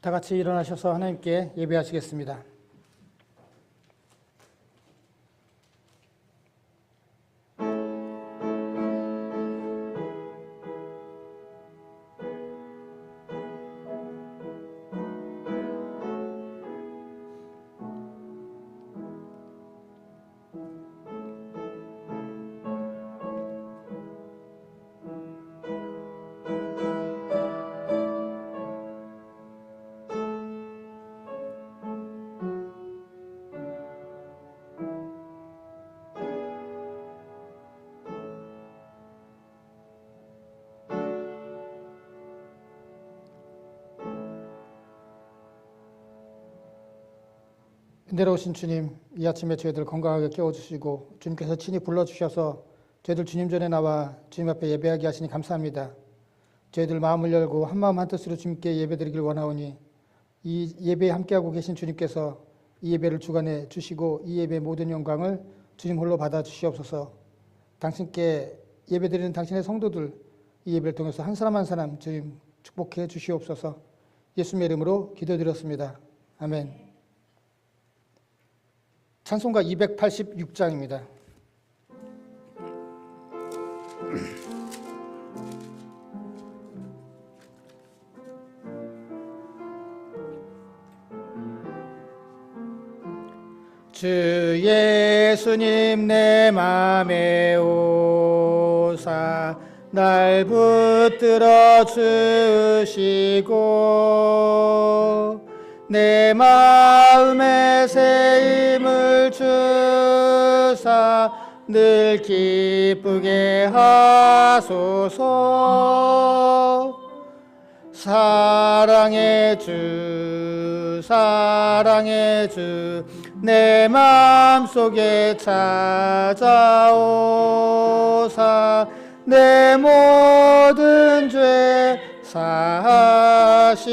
다 같이 일어나셔서 하나님께 예배하시겠습니다. 은혜로우신 주님, 이 아침에 저희들 건강하게 깨워주시고 주님께서 친히 불러주셔서 저희들 주님 전에 나와 주님 앞에 예배하게 하시니 감사합니다. 저희들 마음을 열고 한마음 한뜻으로 주님께 예배드리길 원하오니 이 예배에 함께하고 계신 주님께서 이 예배를 주관해 주시고 이 예배의 모든 영광을 주님 홀로 받아 주시옵소서. 당신께 예배드리는 당신의 성도들 이 예배를 통해서 한 사람 한 사람 주님 축복해 주시옵소서. 예수님의 이름으로 기도드렸습니다. 아멘. 찬송가 286장입니다. 주 예수님 내 맘에 오사 날 붙들어 주시고 내 마음에 새 힘을 주사 늘 기쁘게 하소서. 사랑의 주 내 마음속에 찾아오사 내 모든 죄 사하시고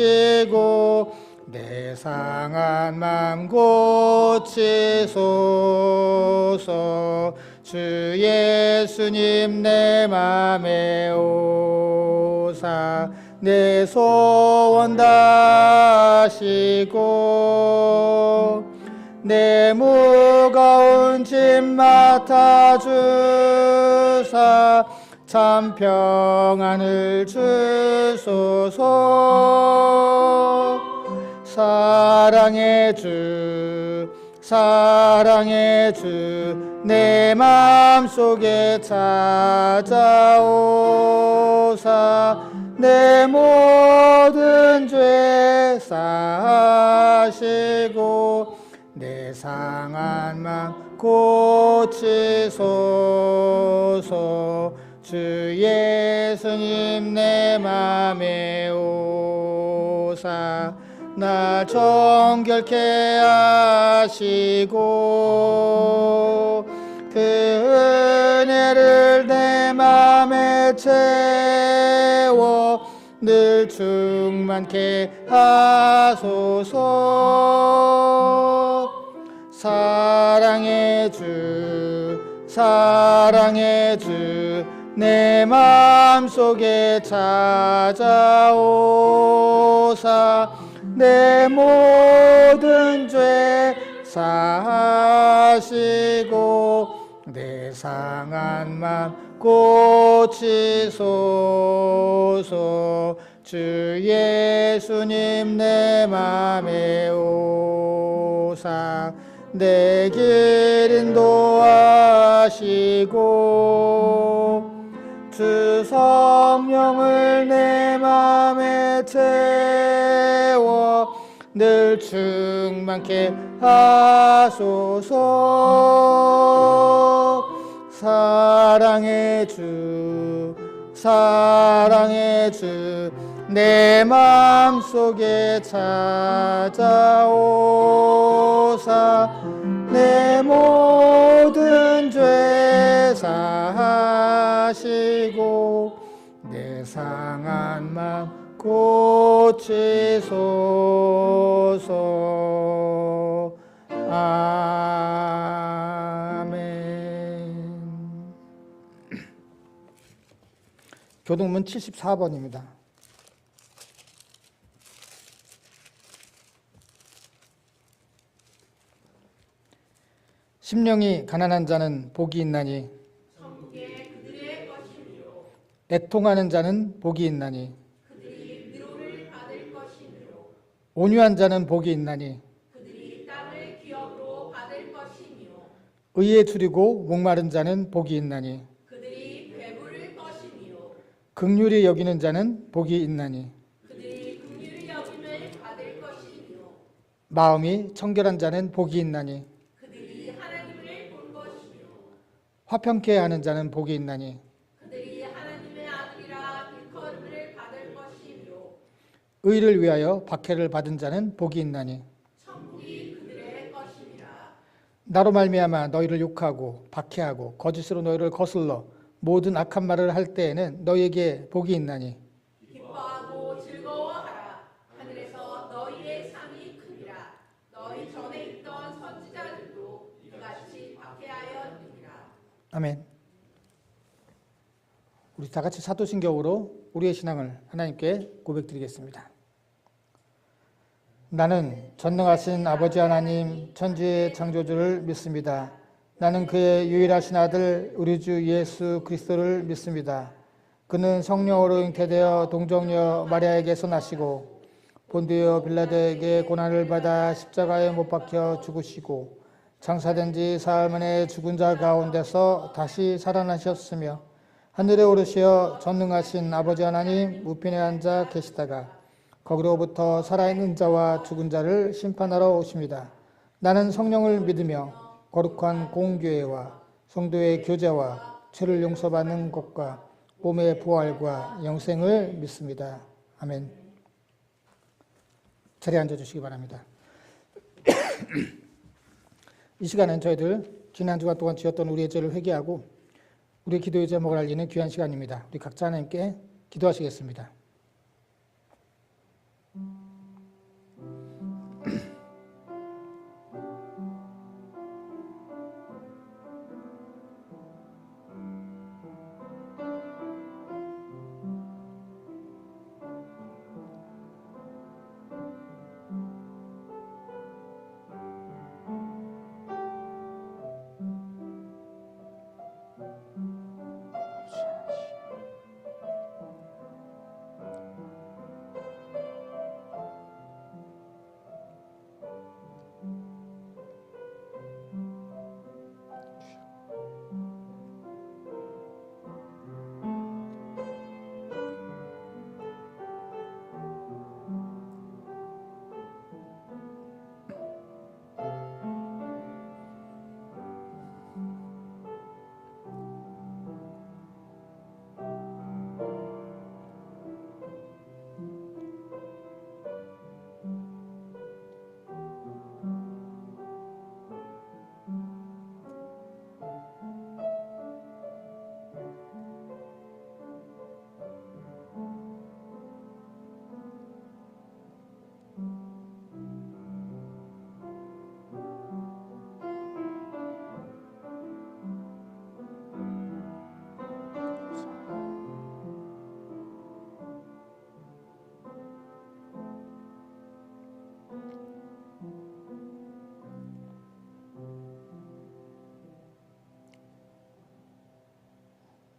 내 상한 맘 고치소서. 주 예수님 내 맘에 오사 내 소원 다하시고 내 무거운 짐 맡아주사 참 평안을 주소서. 사랑의 주 내 마음속에 찾아오사 내 모든 죄 사하시고 내 상한 맘 고치소서. 주 예수님 내 맘에 오사 나 정결케 하시고 그 은혜를 내 맘에 채워 늘 충만케 하소서. 사랑의 주 내 마음속에 찾아오사 내 모든 죄 사하시고 내 상한 맘 고치소서. 주 예수님 내 맘에 오사 내 길 인도하시고 주 성령을 내 맘에 채워 늘 충만케 하소서. 사랑의 주 내 마음속에 찾아오사 내 모든 죄 사하시고 내 상한 맘 고치소서. 아멘. 교동문 74번입니다. 심령이 가난한 자는 복이 있나니 천국에 그들의 것이며 애통하는 자는 복이 있나니 그들이 위로를 받을 것이며 온유한 자는 복이 있나니 그들이 땅을 기업으로 받을 것이며 의에 줄이고 목마른 자는 복이 있나니 그들이 배부를 것이며 긍휼히 여기는 자는 복이 있나니 그들이 긍휼히 여김을 받을 것이며 마음이 청결한 자는 복이 있나니 그들이 하나님을 본 것이며 화평케 하는 자는 복이 있나니 그들이 하나님의 아들이라 일컬음을 받을 것이며 의를 위하여 박해를 받은 자는 복이 있나니 천국이 그들의 것이니라. 나로 말미암아 너희를 욕하고 박해하고 거짓으로 너희를 거슬러 모든 악한 말을 할 때에는 너희에게 복이 있나니 기뻐하고 즐거워하라. 하늘에서 너희의 상이 크니라. 너희 전에 있던 선지자들도 이같이 박해하였느니라. 아멘. 우리 다 같이 사도신경으로 우리의 신앙을 하나님께 고백드리겠습니다. 나는 전능하신 아버지 하나님 천지의 창조주를 믿습니다. 나는 그의 유일하신 아들 우리 주 예수 그리스도를 믿습니다. 그는 성령으로 잉태되어 동정녀 마리아에게서 나시고 본디오 빌라도에게 고난을 받아 십자가에 못 박혀 죽으시고 장사된 지 사흘 만에 죽은 자 가운데서 다시 살아나셨으며 하늘에 오르시어 전능하신 아버지 하나님 우편에 앉아 계시다가 거기로부터 살아있는 자와 죽은 자를 심판하러 오십니다. 나는 성령을 믿으며 거룩한 공교회와 성도의 교제와 죄를 용서받는 것과 몸의 부활과 영생을 믿습니다. 아멘. 자리에 앉아주시기 바랍니다. 이 시간은 저희들 지난 주간 동안 지었던 우리의 죄를 회개하고 우리의 기도의 제목을 알리는 귀한 시간입니다. 우리 각자 하나님께 기도하시겠습니다.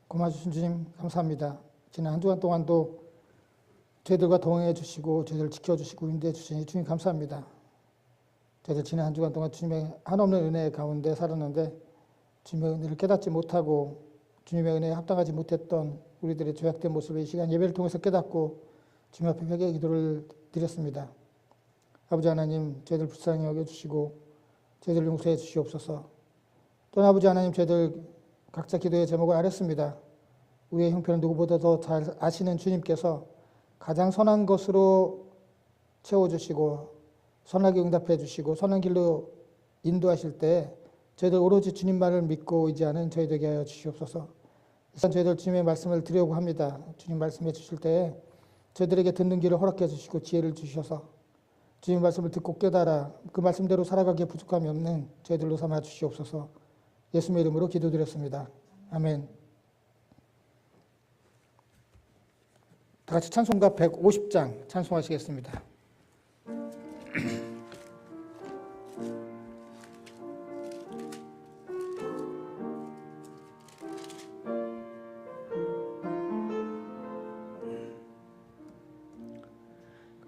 고마주신 주님 감사합니다. 지난 한 주간 동안도 저희들과 동행해 주시고 저희들을 지켜주시고 인도해 주시니 주님 감사합니다. 저희들 지난 한 주간 동안 주님의 한없는 은혜 가운데 살았는데 주님의 은혜를 깨닫지 못하고 주님의 은혜에 합당하지 못했던 우리들의 죄악된 모습을 이 시간 예배를 통해서 깨닫고 주님 앞에 회개의 기도를 드렸습니다. 아버지 하나님 저희들 불쌍히 여겨주시고 저희들 용서해 주시옵소서. 또한 아버지 하나님 저희들 각자 기도의 제목을 아랬습니다. 우리의 형편을 누구보다 더 잘 아시는 주님께서 가장 선한 것으로 채워주시고 선하게 응답해 주시고 선한 길로 인도하실 때 저희들 오로지 주님만을 믿고 의지하는 저희 되게 하여 주시옵소서. 일단 저희들 주님의 말씀을 드리려고 합니다. 주님 말씀해 주실 때에 저희들에게 듣는 길을 허락해 주시고 지혜를 주셔서 주님 말씀을 듣고 깨달아 그 말씀대로 살아가기에 부족함이 없는 저희들로 삼아 주시옵소서. 예수님의 이름으로 기도드렸습니다. 아멘. 다 같이 찬송가 150장 찬송하시겠습니다.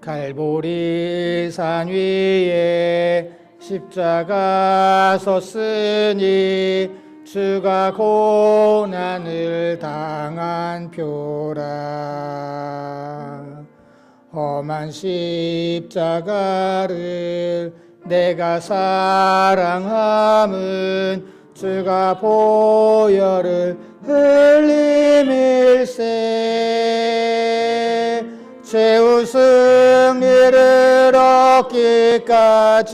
갈보리 산 위에 십자가 섰으니 주가 고난을 당한 표라. 험한 십자가를 내가 사랑함은 주가 보혈을 흘림일세. 최후 승리를 얻기까지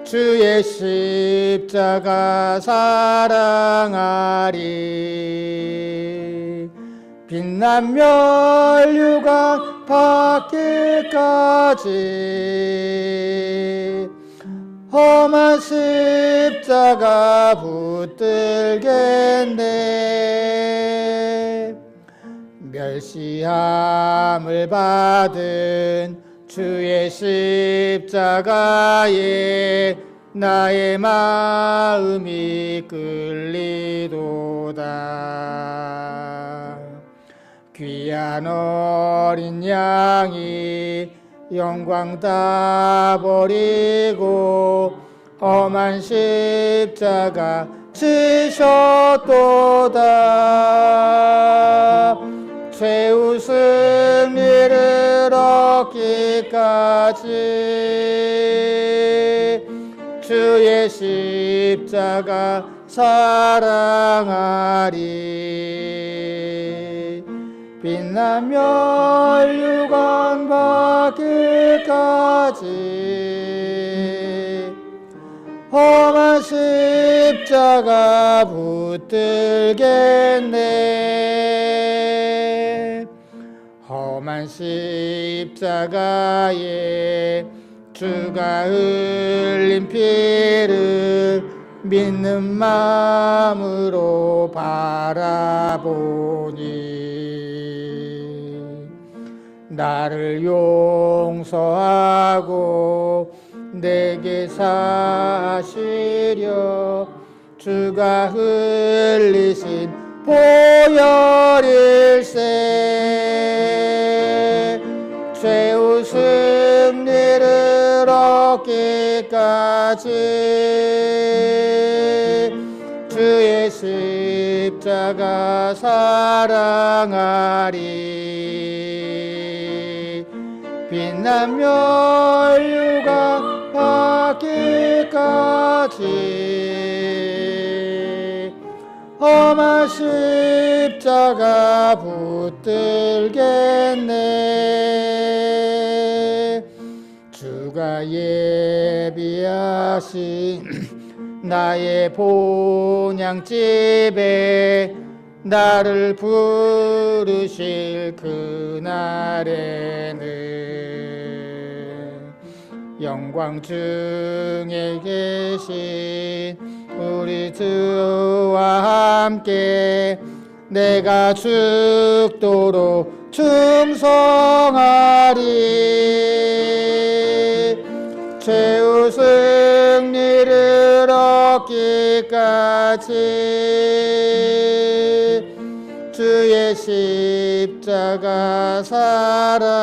주의 십자가 사랑하리. 빛난 멸류관 받기까지 험한 십자가 붙들겠네. 멸시함을 받은 주의 십자가에 나의 마음이 끌리도다. 귀한 어린 양이 영광 다 버리고 험한 십자가 지셨도다. 최후 승리를 얻기까지 주의 십자가 사랑하리. 빛난 멸류관 받기까지 험한 십자가 붙들겠네. 험한 십자가에 주가 흘린 피를 믿는 마음으로 바라보니 나를 용서하고 내게 사시려 주가 흘리신 보혈일세. 최후 승리를 얻기까지 주의 십자가 사랑하리. 빛난 멸류관 받기까지 험한 십자가 붙들겠네. 주가 예비하신 나의 본향집에 나를 부르실 그날에는 영광 중에 계신 우리 주와 함께 내가 죽도록 충성하리. 최후 승리를 얻기까지 주의 십자가 사랑하리.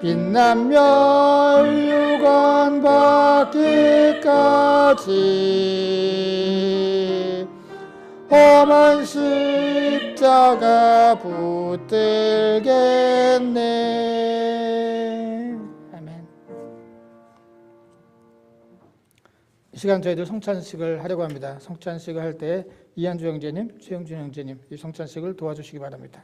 빛난 멸류관 받기까지 험한 십자가 붙들겠네. 아멘. 이 시간 저희들 성찬식을 하려고 합니다. 성찬식을 할 때 이한주 형제님, 최영준 형제님 이 성찬식을 도와주시기 바랍니다.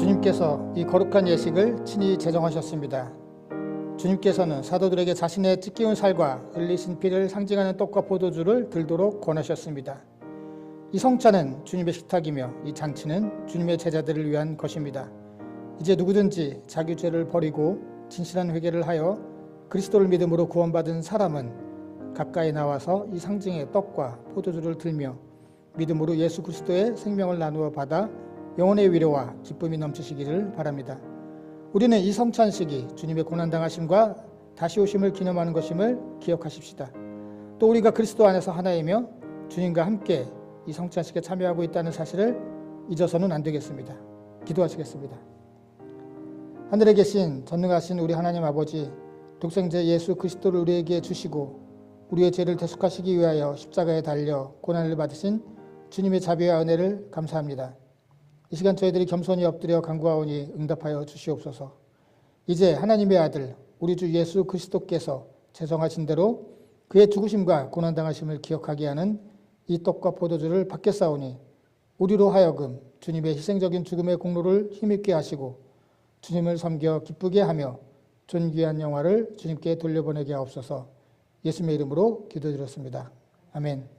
주님께서 이 거룩한 예식을 친히 제정하셨습니다. 주님께서는 사도들에게 자신의 찢기운 살과 흘리신 피를 상징하는 떡과 포도주를 들도록 권하셨습니다. 이 성찬은 주님의 식탁이며 이 잔치는 주님의 제자들을 위한 것입니다. 이제 누구든지 자기 죄를 버리고 진실한 회개를 하여 그리스도를 믿음으로 구원받은 사람은 가까이 나와서 이 상징의 떡과 포도주를 들며 믿음으로 예수 그리스도의 생명을 나누어 받아 영혼의 위로와 기쁨이 넘치시기를 바랍니다. 우리는 이 성찬식이 주님의 고난당하심과 다시 오심을 기념하는 것임을 기억하십시다. 또 우리가 그리스도 안에서 하나이며 주님과 함께 이 성찬식에 참여하고 있다는 사실을 잊어서는 안 되겠습니다. 기도하시겠습니다. 하늘에 계신 전능하신 우리 하나님 아버지, 독생자 예수 그리스도를 우리에게 주시고 우리의 죄를 대속하시기 위하여 십자가에 달려 고난을 받으신 주님의 자비와 은혜를 감사합니다. 이 시간 저희들이 겸손히 엎드려 간구하오니 응답하여 주시옵소서. 이제 하나님의 아들 우리 주 예수 그리스도께서 제정하신 대로 그의 죽으심과 고난당하심을 기억하게 하는 이 떡과 포도주를 받겠사오니 우리로 하여금 주님의 희생적인 죽음의 공로를 힘있게 하시고 주님을 섬겨 기쁘게 하며 존귀한 영화를 주님께 돌려보내게 하옵소서. 예수님의 이름으로 기도드렸습니다. 아멘.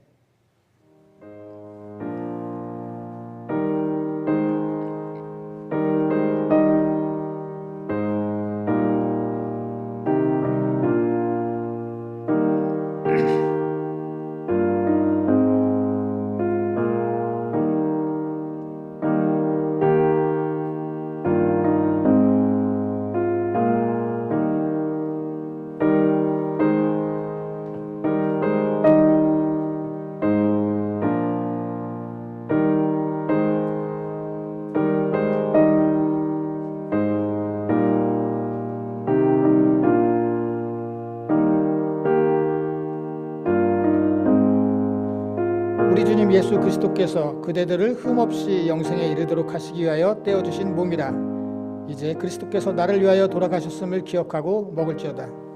우리 주님 예수 그리스도께서 그대들을 흠없이 영생에 이르도록 하시기 위하여 떼어주신 몸이라. 이제 그리스도께서 나를 위하여 돌아가셨음을 기억하고 먹을지어다.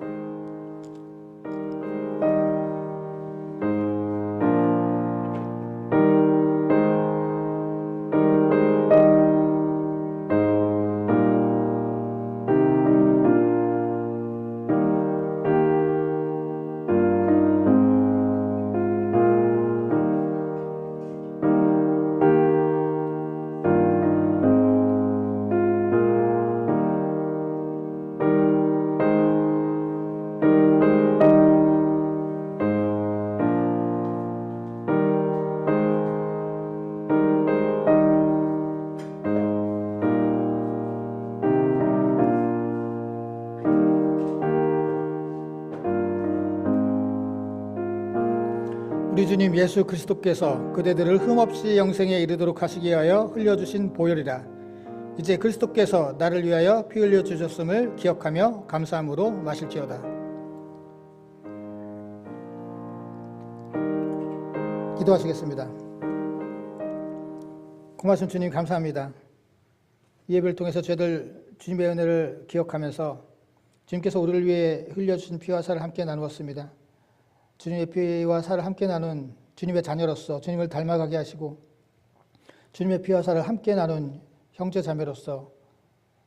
우리 주님 예수 그리스도께서 그대들을 흠없이 영생에 이르도록 하시기 위하여 흘려주신 보혈이라. 이제 그리스도께서 나를 위하여 피 흘려 주셨음을 기억하며 감사함으로 마실지어다. 기도하시겠습니다. 고마우신 주님 감사합니다. 이 예배를 통해서 저희들 주님의 은혜를 기억하면서 주님께서 우리를 위해 흘려주신 피와 살을 함께 나누었습니다. 주님의 피와 살을 함께 나눈 주님의 자녀로서 주님을 닮아가게 하시고 주님의 피와 살을 함께 나눈 형제 자매로서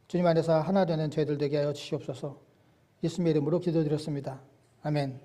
주님 안에서 하나 되는 저희들 되게 하여 주시옵소서. 예수님의 이름으로 기도드렸습니다. 아멘.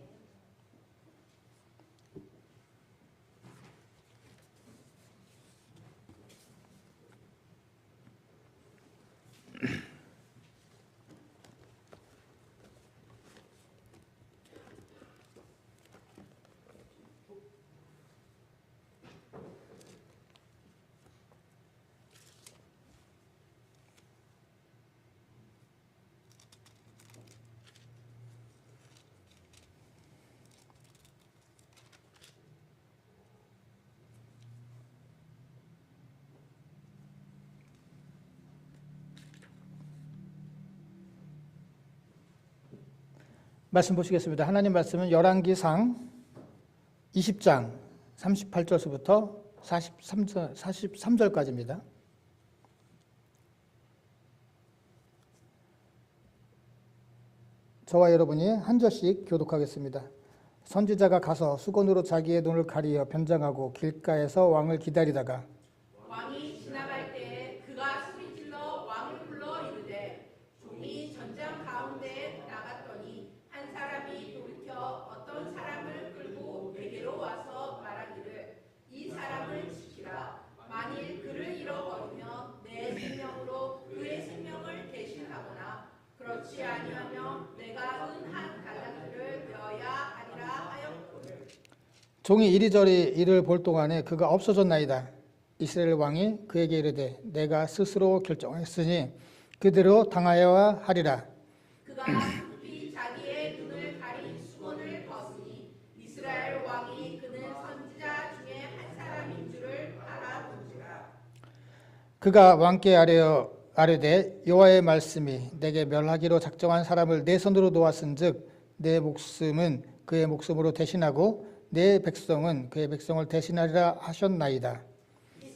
말씀 보시겠습니다. 하나님 말씀은 열왕기상 20장 38절서부터 43절까지입니다. 저와 여러분이 한 절씩 교독하겠습니다. 선지자가 가서 수건으로 자기의 눈을 가리어 변장하고 길가에서 왕을 기다리다가 왕이 지나갈 때 그가 소리질러 종이 이리저리 이를 볼 동안에 그가 없어졌나이다. 이스라엘 왕이 그에게 이르되 내가 스스로 결정했으니 그대로 당하여야 하리라. 그가 급히 자기의 눈을 가린 수건을 벗으니 이스라엘 왕이 그는 선지자 중에 한 사람인 줄을 알아본지라. 그가 왕께 아뢰되 여호와의 말씀이 내게 멸하기로 작정한 사람을 내 손으로 놓았은즉 내 목숨은 그의 목숨으로 대신하고 내 백성은 그의 백성을 대신하리라 하셨나이다.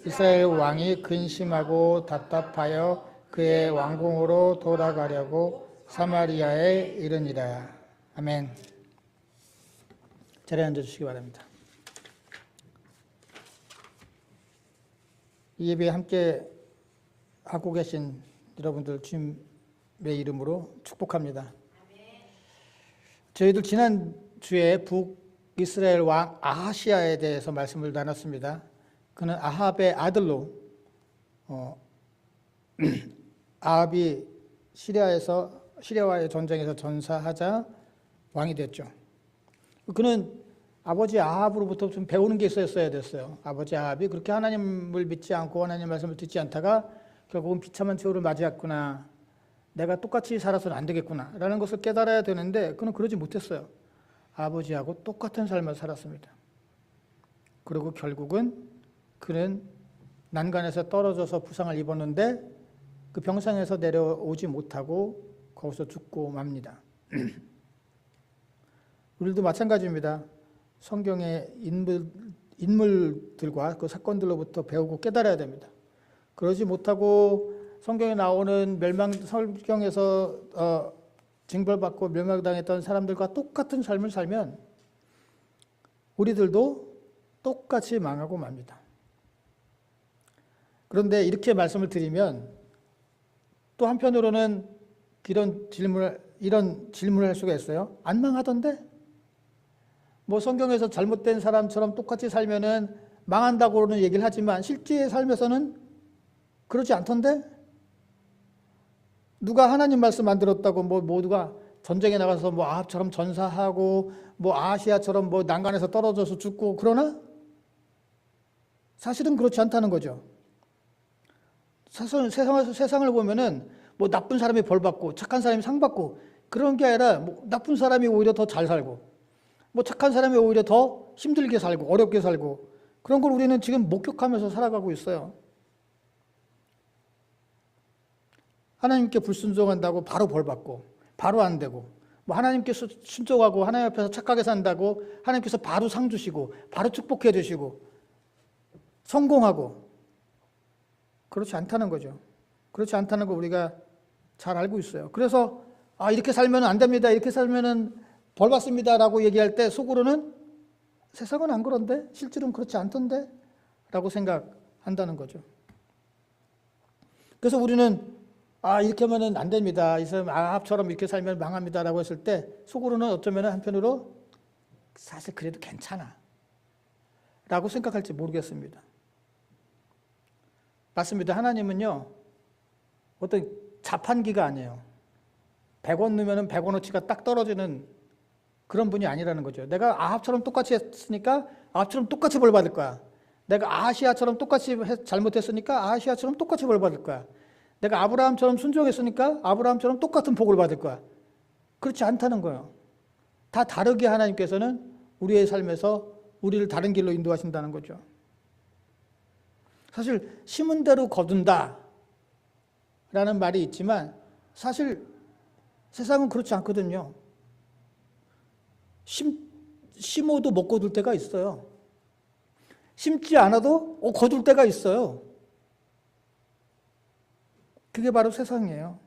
이스라엘 왕이 근심하고 답답하여 그의 왕궁으로 돌아가려고 사마리아에 이르니라. 아멘. 자리에 앉아주시기 바랍니다. 이 예배에 함께 하고 계신 여러분들 주님의 이름으로 축복합니다. 저희들 지난주에 북이스라엘 왕 아하시아에 대해서 말씀을 나눴습니다. 그는 아합의 아들로 아합이 시리아와의 전쟁에서 전사하자 왕이 됐죠. 그는 아버지 아합으로부터 좀 배우는 게 있어야 됐어요. 아버지 아합이 그렇게 하나님을 믿지 않고 하나님 말씀을 듣지 않다가 결국은 비참한 최후를 맞이했구나. 내가 똑같이 살아서는 안 되겠구나 라는 것을 깨달아야 되는데 그는 그러지 못했어요. 아버지하고 똑같은 삶을 살았습니다. 그리고 결국은 그는 난간에서 떨어져서 부상을 입었는데 그 병상에서 내려오지 못하고 거기서 죽고 맙니다. 우리도 마찬가지입니다. 성경의 인물들과 그 사건들로부터 배우고 깨달아야 됩니다. 그러지 못하고 성경에 나오는 성경에서 징벌받고 멸망당했던 사람들과 똑같은 삶을 살면 우리들도 똑같이 망하고 맙니다. 그런데 이렇게 말씀을 드리면 또 한편으로는 이런 질문을 할 수가 있어요. 안 망하던데? 뭐 성경에서 잘못된 사람처럼 똑같이 살면은 망한다고는 얘기를 하지만 실제 삶에서는 그러지 않던데? 누가 하나님 말씀 안 들었다고 누가 전쟁에 나가서 아합처럼 전사하고 아시아처럼 난간에서 떨어져서 죽고 그러나? 사실은 그렇지 않다는 거죠. 세상을 보면은 나쁜 사람이 벌 받고 착한 사람이 상 받고 그런 게 아니라 나쁜 사람이 오히려 더 잘 살고 착한 사람이 오히려 더 힘들게 살고 어렵게 살고 그런 걸 우리는 지금 목격하면서 살아가고 있어요. 하나님께 불순종한다고 바로 벌 받고 바로 안 되고 하나님께 순종하고 하나님 앞에서 착하게 산다고 하나님께서 바로 상 주시고 바로 축복해 주시고 성공하고 그렇지 않다는 거죠. 그렇지 않다는 거 우리가 잘 알고 있어요. 그래서 이렇게 살면 안 됩니다. 이렇게 살면은 벌 받습니다라고 얘기할 때 속으로는 세상은 안 그런데 실제로는 그렇지 않던데 라고 생각한다는 거죠. 그래서 우리는 이렇게 하면 안 됩니다. 이 사람 아합처럼 이렇게 살면 망합니다라고 했을 때 속으로는 어쩌면 한편으로 사실 그래도 괜찮아 라고 생각할지 모르겠습니다. 맞습니다. 하나님은요 어떤 자판기가 아니에요. 100원 넣으면 100원어치가 딱 떨어지는 그런 분이 아니라는 거죠. 내가 아합처럼 똑같이 했으니까 아합처럼 똑같이 벌 받을 거야. 내가 아시아처럼 똑같이 잘못했으니까 아시아처럼 똑같이 벌 받을 거야. 내가 아브라함처럼 순종했으니까 아브라함처럼 똑같은 복을 받을 거야. 그렇지 않다는 거예요. 다 다르게 하나님께서는 우리의 삶에서 우리를 다른 길로 인도하신다는 거죠. 사실 심은 대로 거둔다 라는 말이 있지만 사실 세상은 그렇지 않거든요. 심어도 못 거둘 때가 있어요. 심지 않아도 거둘 때가 있어요. 그게 바로 세상이에요.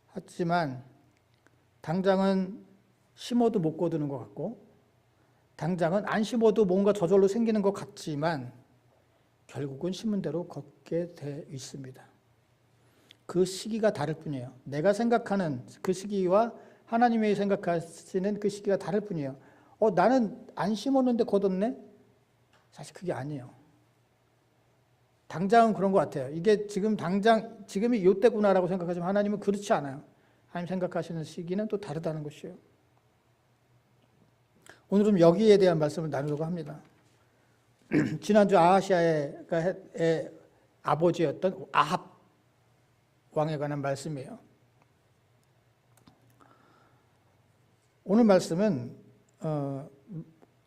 하지만 당장은 심어도 못 거두는 것 같고 당장은 안 심어도 뭔가 저절로 생기는 것 같지만 결국은 심은 대로 걷게 돼 있습니다. 그 시기가 다를 뿐이에요. 내가 생각하는 그 시기와 하나님이 생각하시는 그 시기가 다를 뿐이에요. 나는 안 심었는데 거뒀네? 사실 그게 아니에요. 당장은 그런 것 같아요. 이게 지금이 요때구나라고 생각하지만 하나님은 그렇지 않아요. 하나님 생각하시는 시기는 또 다르다는 것이에요. 오늘은 여기에 대한 말씀을 나누려고 합니다. 지난주 아하시아의 아버지였던 아합 왕에 관한 말씀이에요. 오늘 말씀은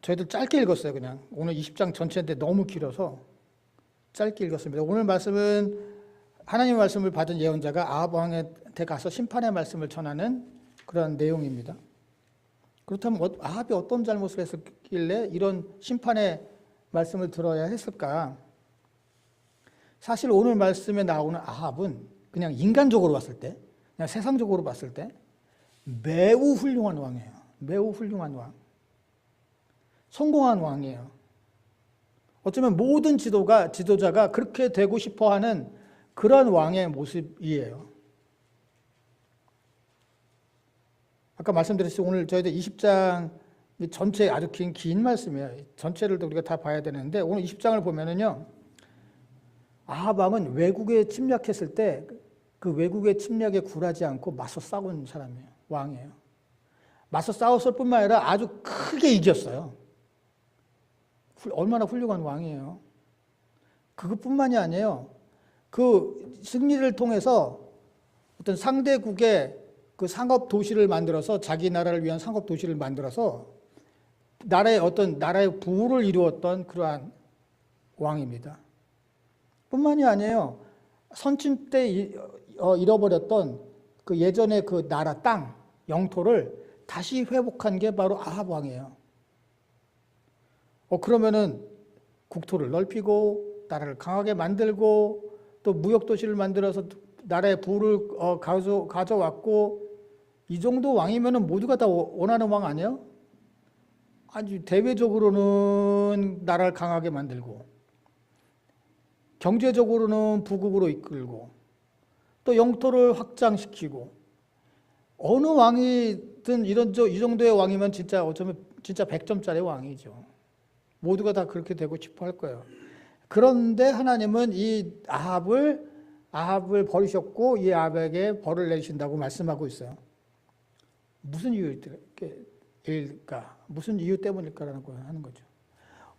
저희들 짧게 읽었어요. 그냥 오늘 20장 전체인데 너무 길어서 짧게 읽었습니다. 오늘 말씀은 하나님의 말씀을 받은 예언자가 아합 왕한테 가서 심판의 말씀을 전하는 그런 내용입니다. 그렇다면 아합이 어떤 잘못을 했었길래 이런 심판의 말씀을 들어야 했을까? 사실 오늘 말씀에 나오는 아합은 그냥 인간적으로 봤을 때, 그냥 세상적으로 봤을 때 매우 훌륭한 왕이에요. 매우 훌륭한 왕. 성공한 왕이에요. 어쩌면 모든 지도자가 그렇게 되고 싶어하는 그런 왕의 모습이에요. 아까 말씀드렸듯이 오늘 저희들 20장 전체 아주 긴 말씀이에요. 전체를 우리가 다 봐야 되는데 오늘 20장을 보면은요, 아합 왕은 외국에 침략했을 때 그 외국의 침략에 굴하지 않고 맞서 싸운 사람이에요. 왕이에요. 맞서 싸웠을 뿐만 아니라 아주 크게 이겼어요. 얼마나 훌륭한 왕이에요. 그것뿐만이 아니에요. 그 승리를 통해서 어떤 상대국의 그 상업 도시를 만들어서 자기 나라를 위한 상업 도시를 만들어서 나라의 부를 이루었던 그러한 왕입니다. 뿐만이 아니에요. 선친 때 잃어버렸던 그 예전의 그 나라 땅, 영토를 다시 회복한 게 바로 아합 왕이에요. 그러면은 국토를 넓히고 나라를 강하게 만들고 또 무역 도시를 만들어서 나라의 부를 가져왔고, 이 정도 왕이면은 모두가 다 원하는 왕 아니에요? 아주 대외적으로는 나라를 강하게 만들고 경제적으로는 부국으로 이끌고 또 영토를 확장시키고, 어느 왕이든 이 정도의 왕이면 진짜 어쩌면 진짜 100점짜리 왕이죠. 모두가 다 그렇게 되고 싶어 할 거예요. 그런데 하나님은 이 아합을 버리셨고 이 아합에게 벌을 내리신다고 말씀하고 있어요. 무슨 이유일까? 무슨 이유 때문일까라고 하는 거죠.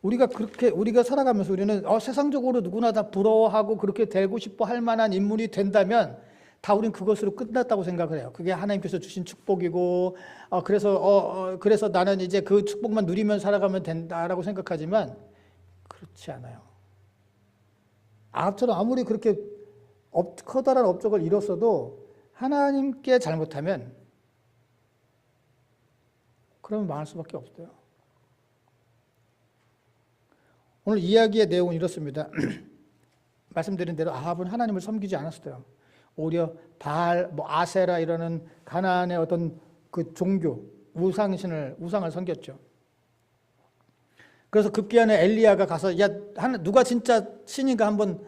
우리가 살아가면서 우리는 세상적으로 누구나 다 부러워하고 그렇게 되고 싶어 할 만한 인물이 된다면 다 우린 그것으로 끝났다고 생각을 해요. 그게 하나님께서 주신 축복이고, 그래서 나는 이제 그 축복만 누리면 살아가면 된다라고 생각하지만 그렇지 않아요. 아합처럼 아무리 그렇게 커다란 업적을 이뤘어도 하나님께 잘못하면 그러면 망할 수밖에 없어요. 오늘 이야기의 내용은 이렇습니다. 말씀드린 대로 아합은 하나님을 섬기지 않았어요. 오히려 바알, 아세라 이러는 가나안의 어떤 그 종교, 우상을 섬겼죠. 그래서 급기야는 엘리야가 가서 누가 진짜 신인가 한번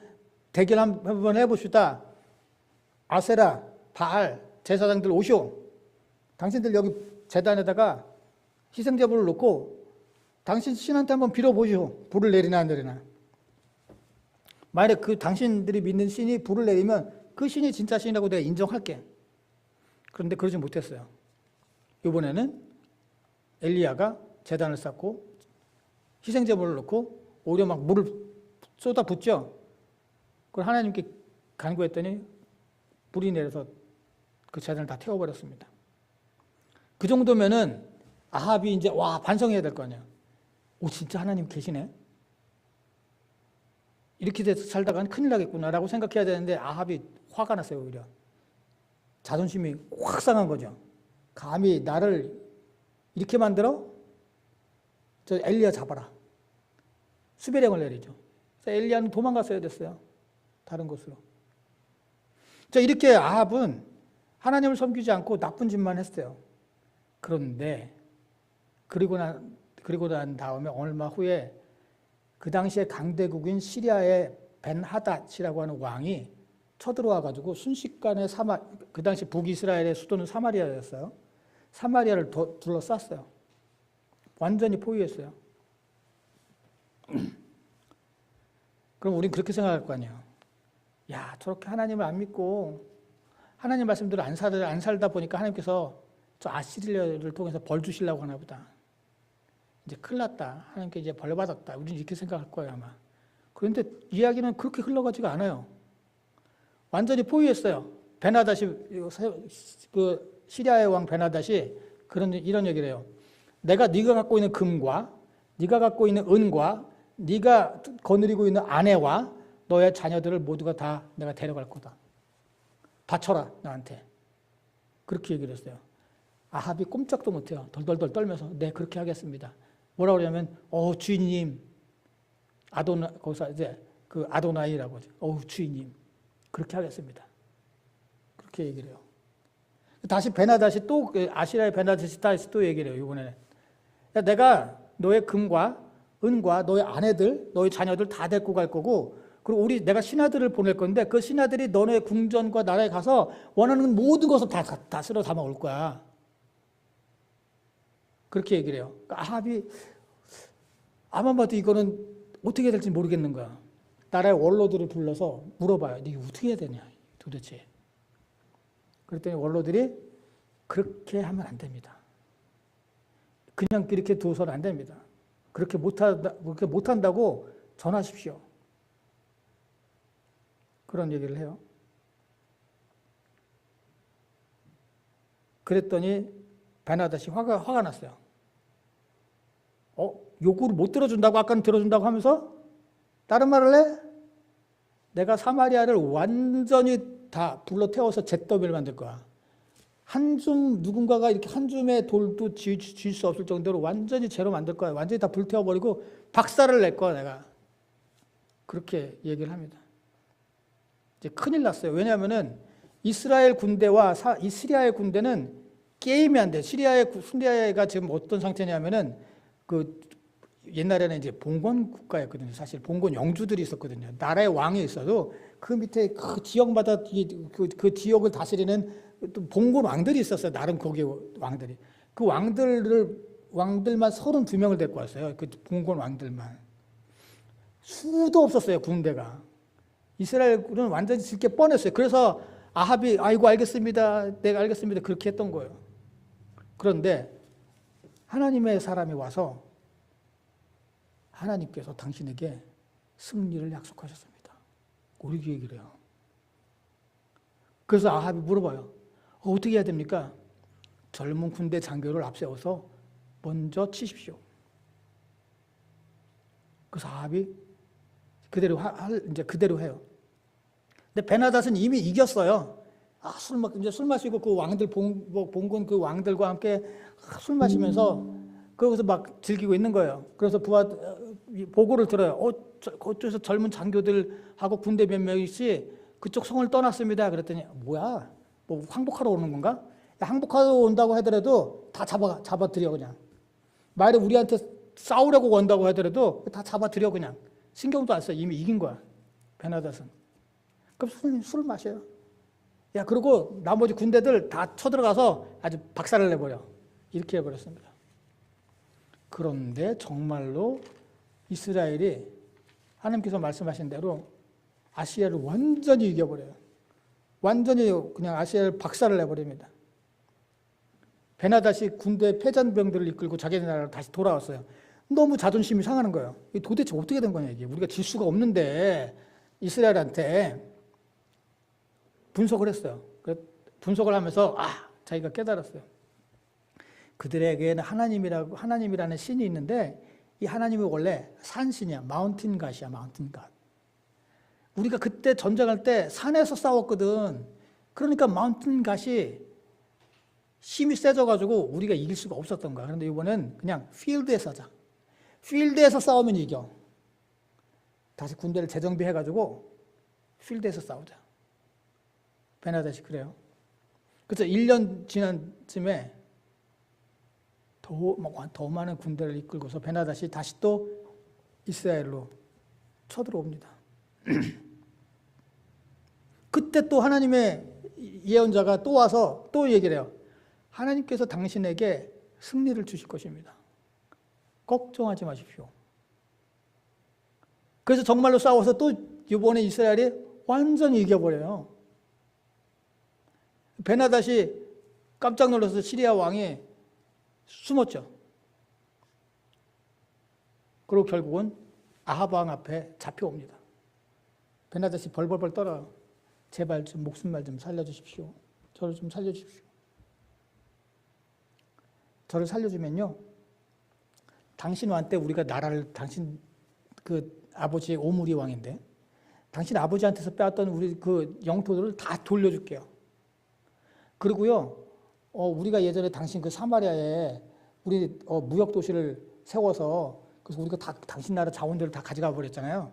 대결 한번 해봅시다. 아세라, 바알, 제사장들 오시오. 당신들 여기 제단에다가 희생제물을 놓고 당신 신한테 한번 빌어보시오. 불을 내리나 안 내리나. 만약에 그 당신들이 믿는 신이 불을 내리면 그 신이 진짜 신이라고 내가 인정할게. 그런데 그러지 못했어요. 이번에는 엘리야가 제단을 쌓고 희생제물을 놓고 오히려 막 물을 쏟아붓죠. 그걸 하나님께 간구했더니 불이 내려서 그 제단을 다 태워버렸습니다. 그 정도면은 아합이 이제 반성해야 될 거 아니야. 진짜 하나님 계시네. 이렇게 돼서 살다가는 큰일 나겠구나라고 생각해야 되는데 아합이 화가 났어요. 오히려 자존심이 확 상한 거죠. 감히 나를 이렇게 만들어? 저 엘리야 잡아라. 수배령을 내리죠. 그래서 엘리야는 도망갔어야 됐어요. 다른 곳으로. 이렇게 아합은 하나님을 섬기지 않고 나쁜 짓만 했어요. 그런데 그리고 난 다음에 얼마 후에 그 당시에 강대국인 시리아의 벤하닷이라고 하는 왕이 쳐들어와 가지고 순식간에 그 당시 북이스라엘의 수도는 사마리아였어요. 사마리아를 둘러쌌어요. 완전히 포위했어요. 그럼 우린 그렇게 생각할 거 아니에요. 저렇게 하나님을 안 믿고 하나님 말씀대로 안 살다 보니까 하나님께서 저 아시리아를 통해서 벌 주시려고 하나 보다. 이제 큰일 났다. 하나님께 이제 벌 받았다. 우리는 이렇게 생각할 거예요, 아마. 그런데 이야기는 그렇게 흘러가지가 않아요. 완전히 포위했어요. 베나닷이, 그 시리아의 왕 베나닷이 이런 얘기를 해요. 네가 갖고 있는 금과 네가 갖고 있는 은과 네가 거느리고 있는 아내와 너의 자녀들을 모두가 다 내가 데려갈 거다. 바쳐라 나한테. 그렇게 얘기를 했어요. 아합이 꼼짝도 못해요. 덜덜덜 떨면서 네 그렇게 하겠습니다. 뭐라고 그러냐면 주인님 거기서 이제 그 아도나이라고 하죠. 주인님 그렇게 하겠습니다. 그렇게 얘기를 해요. 다시 베나닷이 또 아시라의 베나닷이 다시 또 얘기를 해요. 이번에는 내가 너의 금과 은과 너의 아내들, 너의 자녀들 다 데리고 갈 거고 그리고 내가 신하들을 보낼 건데 그 신하들이 너네 궁전과 나라에 가서 원하는 모든 것을 다 쓸어 담아 올 거야. 그렇게 얘기를 해요. 그러니까 아합이 아만 봐도 이거는 어떻게 해야 될지 모르겠는 거야. 나라의 원로들을 불러서 물어봐요. 이게 어떻게 해야 되냐 도대체. 그랬더니 원로들이 그렇게 하면 안 됩니다. 그냥 이렇게 두어서는 안 됩니다. 그렇게 못한다고 전하십시오. 그런 얘기를 해요. 그랬더니 베나닷이 화가 났어요. 요구를 못 들어준다고 아까는 들어준다고 하면서 다른 말을 해? 내가 사마리아를 완전히 다 불러 태워서 잿더미를 만들 거야. 누군가가 이렇게 한 줌의 돌도 지을 수 없을 정도로 완전히 제로 만들 거야. 완전히 다 불태워버리고 박살을 낼 거야, 내가. 그렇게 얘기를 합니다. 이제 큰일 났어요. 왜냐하면은 이스라엘 군대와 이 시리아의 군대는 게임이 안 돼. 시리아가 지금 어떤 상태냐면은 옛날에는 이제 봉건 국가였거든요. 사실 봉건 영주들이 있었거든요. 나라의 왕이 있어도 그 밑에 그 지역마다 그 지역을 다스리는 또 봉건 왕들이 있었어요. 나름 거기 왕들이. 그 왕들만 32명을 데리고 왔어요. 그 봉건 왕들만. 수도 없었어요. 군대가. 이스라엘은 완전히 질 게 뻔했어요. 그래서 아합이 아이고 알겠습니다. 내가 알겠습니다. 그렇게 했던 거예요. 그런데 하나님의 사람이 와서 하나님께서 당신에게 승리를 약속하셨습니다. 우리 얘기를 해요. 그래서 아합이 물어봐요. 어떻게 해야 됩니까? 젊은 군대 장교를 앞세워서 먼저 치십시오. 그래서 아합이 이제 그대로 해요. 근데 베나닷은 이미 이겼어요. 술 마시고 그 왕들 봉건 그 왕들과 함께 술 마시면서 거기서 막 즐기고 있는 거예요. 그래서 보고를 들어요. 그쪽에서 젊은 장교들하고 군대 몇 명씩 그쪽 성을 떠났습니다. 그랬더니 뭐야? 뭐 항복하러 오는 건가? 항복하러 온다고 하더라도 다 잡아들여 그냥. 만약에 우리한테 싸우려고 온다고 하더라도 다 잡아들여 그냥. 신경도 안 써. 이미 이긴 거야. 베나닷은. 그럼 술을 마셔요. 그리고 나머지 군대들 다 쳐들어가서 아주 박살을 내버려. 이렇게 해버렸습니다. 그런데 정말로 이스라엘이 하나님께서 말씀하신 대로 아시아를 완전히 이겨버려요. 완전히 그냥 아시아를 박살을 내버립니다. 베나닷이 군대 패잔병들을 이끌고 자기네 나라로 다시 돌아왔어요. 너무 자존심이 상하는 거예요. 이게 도대체 어떻게 된 거냐 이게. 우리가 질 수가 없는데 이스라엘한테 분석을 했어요. 분석을 하면서 자기가 깨달았어요. 그들에게는 하나님이라는 신이 있는데 이 하나님이 원래 산신이야. 마운틴 갓이야. 마운틴 갓. 우리가 그때 전쟁할 때 산에서 싸웠거든. 그러니까 마운틴 갓이 힘이 세져가지고 우리가 이길 수가 없었던 거야. 그런데 이번엔 그냥 필드에서 하자. 필드에서 싸우면 이겨. 다시 군대를 재정비해가지고 필드에서 싸우자. 베나닷이 그래요. 그래서 1년 지난 쯤에 더 많은 군대를 이끌고서 베나닷이 다시 또 이스라엘로 쳐들어옵니다. 그때 또 하나님의 예언자가 또 와서 또 얘기를 해요. 하나님께서 당신에게 승리를 주실 것입니다. 걱정하지 마십시오. 그래서 정말로 싸워서 또 이번에 이스라엘이 완전히 이겨버려요. 베나닷이 깜짝 놀라서 시리아 왕이 숨었죠. 그리고 결국은 아합 왕 앞에 잡혀옵니다. 베나닷이 벌벌벌 떨어요. 제발 좀 목숨말 좀 살려주십시오. 저를 좀 살려주십시오. 저를 살려주면요, 당신 왕 때 우리가 나라를, 당신 그 아버지의 오므리 왕인데 당신 아버지한테서 빼앗던 우리 그 영토들을 다 돌려줄게요. 그리고요, 우리가 예전에 당신 그 사마리아에 우리 무역 도시를 세워서 그래서 우리가 다 당신 나라 자원들을 다 가져가 버렸잖아요.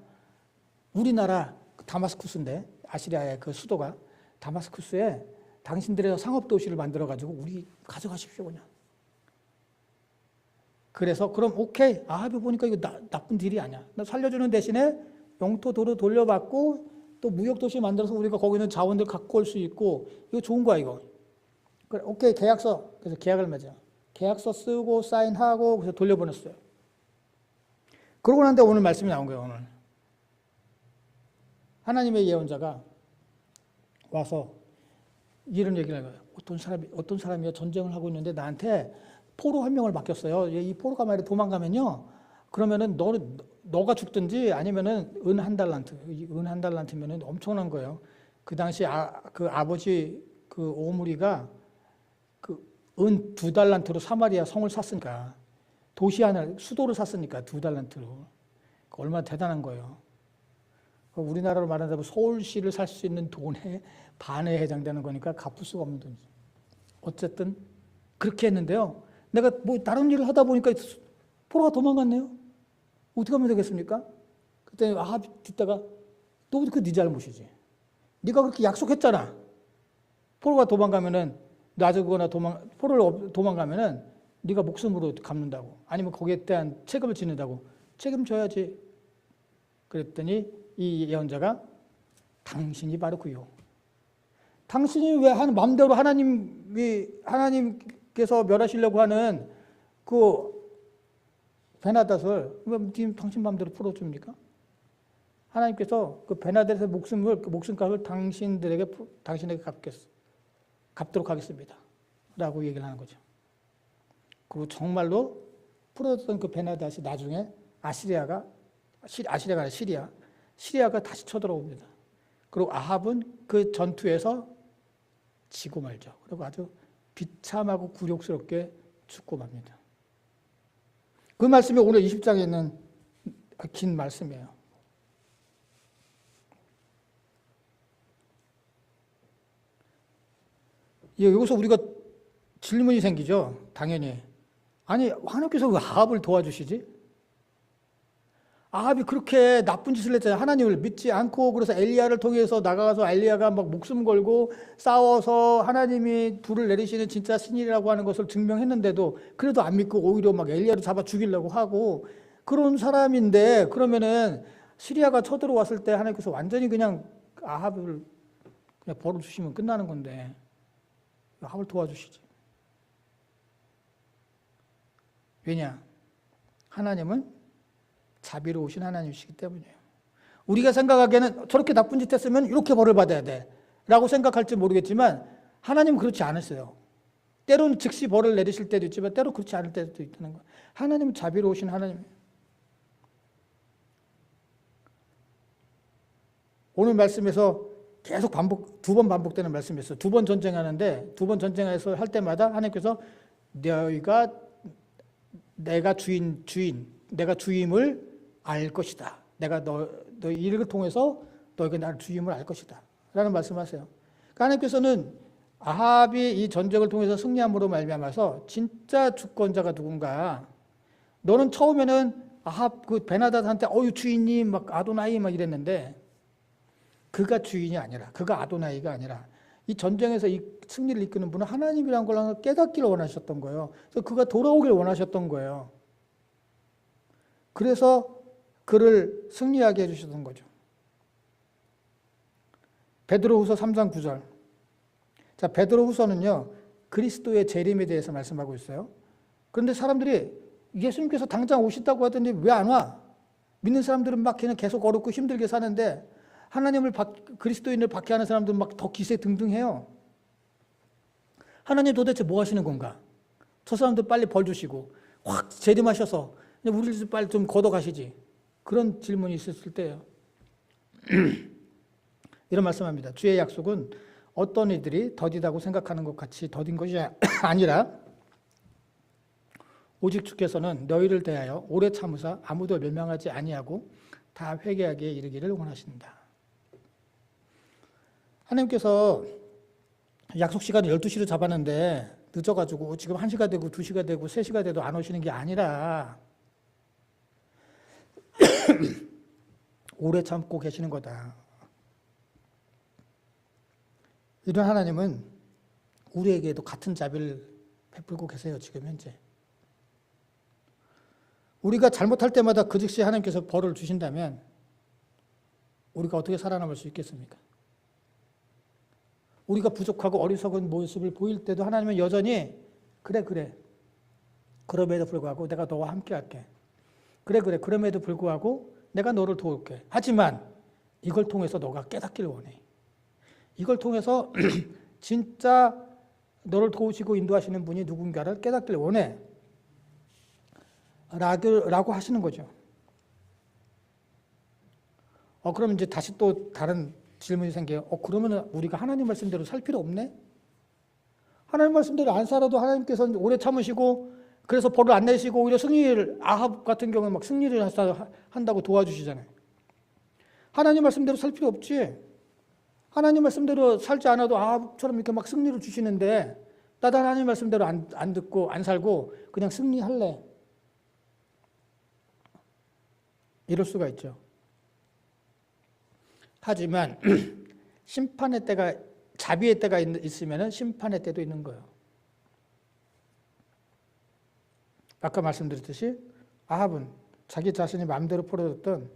우리나라 다마스쿠스인데 아시리아의 그 수도가 다마스쿠스에 당신들의 상업 도시를 만들어 가지고 우리 가져가십시오 그냥. 그래서 그럼 오케이. 아합이 보니까 이거 나쁜 딜이 아니야. 나 살려주는 대신에 영토 도로 돌려받고 또 무역 도시 만들어서 우리가 거기 있는 자원들 갖고 올 수 있고 이거 좋은 거야 이거. 그래 오케이 계약서. 그래서 계약을 맺어요. 계약서 쓰고 사인하고 그래서 돌려보냈어요. 그러고 난데 오늘 말씀이 나온 거예요. 오늘 하나님의 예언자가 와서 이런 얘기를 해요. 어떤 사람이 전쟁을 하고 있는데 나한테 포로 한 명을 맡겼어요. 이 포로가 말이야 도망가면요. 그러면은 너가 죽든지 아니면은 은 한 달란트. 은 한 달란트면은 엄청난 거예요. 그 당시 그 아버지 그 오므리가 그 은 2달란트로 사마리아 성을 샀으니까 도시 하나 수도를 샀으니까 2달란트로 얼마나 대단한 거예요. 우리나라로 말하자면 서울시를 살 수 있는 돈의 반에 해당되는 거니까 갚을 수가 없는 돈이죠. 어쨌든 그렇게 했는데요. 내가 뭐 다른 일을 하다 보니까 포로가 도망갔네요. 어떻게 하면 되겠습니까? 그때 아합이 듣다가 또 그 네 잘못이지. 네가 그렇게 약속했잖아. 포로가 도망가면은 놔주거나 포로를 도망가면은 네가 목숨으로 갚는다고. 아니면 거기에 대한 책임을 지는다고. 책임져야지. 그랬더니 이 예언자가 당신이 바로 그요. 당신이 왜 마음대로 하나님께서 멸하시려고 하는 그 베나닷을 왜 당신 마음대로 풀어줍니까? 하나님께서 그 베나닷의 목숨값을 당신에게 갚도록 하겠습니다. 라고 얘기를 하는 거죠. 그리고 정말로 풀어줬던 그 베나닷이 나중에 아시리아가 아니라 시리아가 다시 쳐들어옵니다. 그리고 아합은 그 전투에서 지고 말죠. 그리고 아주 비참하고 굴욕스럽게 죽고 맙니다. 그 말씀이 오늘 20장에 있는 긴 말씀이에요. 여기서 우리가 질문이 생기죠. 당연히. 아니 하나님께서 왜 아합을 도와주시지? 아합이 그렇게 나쁜 짓을 했잖아요. 하나님을 믿지 않고 그래서 엘리야를 통해서 나가서 엘리야가 막 목숨 걸고 싸워서 하나님이 불을 내리시는 진짜 신이라고 하는 것을 증명했는데도 그래도 안 믿고 오히려 막 엘리야를 잡아 죽이려고 하고 그런 사람인데 그러면은 시리아가 쳐들어왔을 때 하나님께서 완전히 그냥 아합을 그냥 벌을 주시면 끝나는 건데 아합을 도와주시지. 왜냐? 하나님은 자비로우신 하나님이시기 때문이에요. 우리가 생각하기에는 저렇게 나쁜 짓 했으면 이렇게 벌을 받아야 돼 라고 생각할지 모르겠지만 하나님은 그렇지 않으세요. 때로는 즉시 벌을 내리실 때도 있지만 때로 그렇지 않을 때도 있다는 거예요. 하나님은 자비로우신 하나님이에요. 오늘 말씀에서 계속 두 번 반복되는 말씀이 있어요. 2번 전쟁하는데 2번 전쟁에서 할 때마다 하나님께서 내가 주임을 알 것이다. 내가 너 이를 통해서 너희가 나를 주임을 알 것이다. 라는 말씀하세요. 그러니까 하나님께서는 아합이 이 전쟁을 통해서 승리함으로 말미암아서 진짜 주권자가 누군가. 너는 처음에는 아합 그 베나닷한테 주인님 막 아도나이 막 이랬는데 그가 주인이 아니라 그가 아도나이가 아니라 이 전쟁에서 이 승리를 이끄는 분은 하나님이라는 걸 깨닫기를 원하셨던 거예요. 그래서 그가 돌아오길 원하셨던 거예요. 그래서 그를 승리하게 해주셨던 거죠. 베드로후서 3장 9절. 자, 베드로후서는요 그리스도의 재림에 대해서 말씀하고 있어요. 그런데 사람들이 예수님께서 당장 오신다고 하더니 왜 안 와? 믿는 사람들은 막 그냥 계속 어렵고 힘들게 사는데 그리스도인을 박해하는 사람들은 막 더 기세등등해요. 하나님 도대체 뭐 하시는 건가? 저 사람들 빨리 벌 주시고 확 재림하셔서 우리를 빨리 좀 걷어가시지. 그런 질문이 있었을 때예요. 이런 말씀합니다. 주의 약속은 어떤 이들이 더디다고 생각하는 것 같이 더딘 것이 아니라 오직 주께서는 너희를 대하여 오래 참으사 아무도 멸망하지 아니하고 다 회개하기에 이르기를 원하신다. 하나님께서 약속 시간을 12시로 잡았는데 늦어가지고 지금 1시가 되고 2시가 되고 3시가 돼도 안 오시는 게 아니라 오래 참고 계시는 거다. 이런 하나님은 우리에게도 같은 자비를 베풀고 계세요. 지금 현재. 우리가 잘못할 때마다 그 즉시 하나님께서 벌을 주신다면 우리가 어떻게 살아남을 수 있겠습니까? 우리가 부족하고 어리석은 모습을 보일 때도 하나님은 여전히 그래 그럼에도 불구하고 내가 너와 함께 할게. 그래 그럼에도 불구하고 내가 너를 도울게. 하지만 이걸 통해서 너가 깨닫기를 원해. 이걸 통해서 진짜 너를 도우시고 인도하시는 분이 누군가를 깨닫기를 원해. 라고 하시는 거죠. 그럼 이제 다시 또 다른 질문이 생겨요. 그러면 우리가 하나님 말씀대로 살 필요 없네? 하나님 말씀대로 안 살아도 하나님께서 오래 참으시고 그래서 벌을 안 내시고 오히려 승리를, 아합 같은 경우에 막 승리를 한다고 도와주시잖아요. 하나님 말씀대로 살 필요 없지. 하나님 말씀대로 살지 않아도 아합처럼 이렇게 막 승리를 주시는데 나도 하나님 말씀대로 안 듣고 안 살고 그냥 승리할래. 이럴 수가 있죠. 하지만 심판의 때가, 자비의 때가 있으면 심판의 때도 있는 거예요. 아까 말씀드렸듯이 아합은 자기 자신이 마음대로 풀어줬던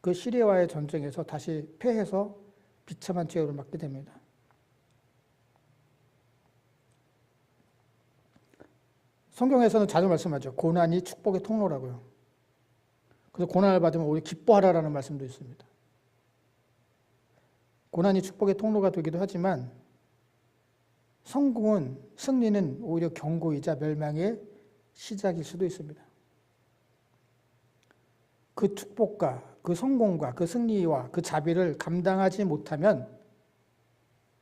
그 시리아와의 전쟁에서 다시 패해서 비참한 죄를 맞게 됩니다. 성경에서는 자주 말씀하죠. 고난이 축복의 통로라고요. 그래서 고난을 받으면 오히려 기뻐하라라는 말씀도 있습니다. 고난이 축복의 통로가 되기도 하지만 성공은, 승리는 오히려 경고이자 멸망의 시작일 수도 있습니다. 그 축복과 그 성공과 그 승리와 그 자비를 감당하지 못하면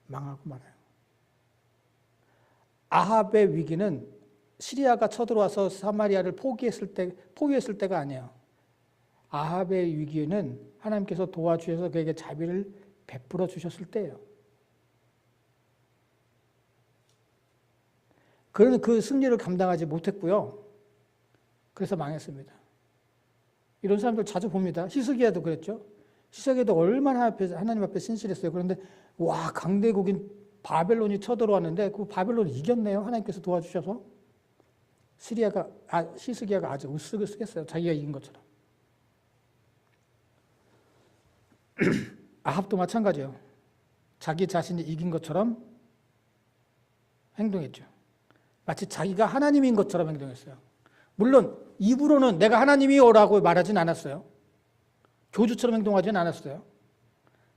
망하고 말아요. 아합의 위기는 시리아가 쳐들어와서 사마리아를 포기했을 때가 아니에요. 아합의 위기는 하나님께서 도와주셔서 그에게 자비를 베풀어 주셨을 때예요. 그는 그 승리를 감당하지 못했고요. 그래서 망했습니다. 이런 사람들 자주 봅니다. 히스기야도 그랬죠. 히스기야도 얼마나 하나님 앞에 신실했어요. 그런데 와, 강대국인 바벨론이 쳐들어왔는데 그 바벨론이 이겼네요. 하나님께서 도와주셔서. 히스기야가 아주 으쓱으쓱했어요. 자기가 이긴 것처럼. 아합도 마찬가지예요. 자기 자신이 이긴 것처럼 행동했죠. 마치 자기가 하나님인 것처럼 행동했어요. 물론 입으로는 내가 하나님이요라고 말하진 않았어요. 교주처럼 행동하진 않았어요.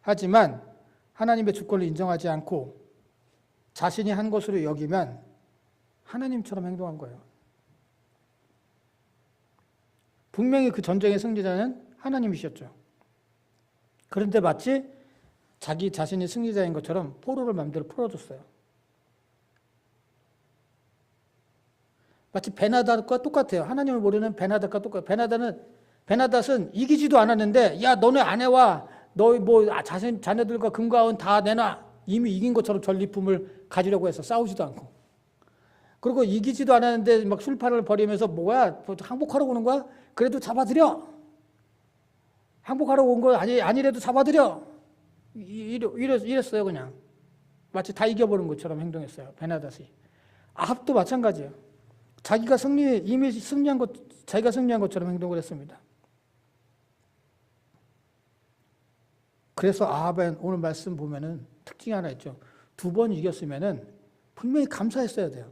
하지만 하나님의 주권을 인정하지 않고 자신이 한 것으로 여기면 하나님처럼 행동한 거예요. 분명히 그 전쟁의 승리자는 하나님이셨죠. 그런데 마치 자기 자신이 승리자인 것처럼 포로를 마음대로 풀어줬어요. 마치 베나닷과 똑같아요. 하나님을 모르는 베나닷과 똑같아요. 베나닷은 이기지도 않았는데 야 너네 아내와 너희 자녀들과 금과 은 다 내놔. 이미 이긴 것처럼 전리품을 가지려고 해서 싸우지도 않고. 그리고 이기지도 않았는데 막 술판을 벌이면서 뭐야 항복하러 오는 거야? 그래도 잡아들여. 항복하러 온 거 아니래도 잡아들여. 이랬어요 그냥. 마치 다 이겨버린 것처럼 행동했어요. 베나닷이. 아합도 마찬가지예요. 자기가 승리한 것처럼 행동을 했습니다. 그래서 아합의 오늘 말씀 보면은 특징이 하나 있죠. 2번 이겼으면은 분명히 감사했어야 돼요.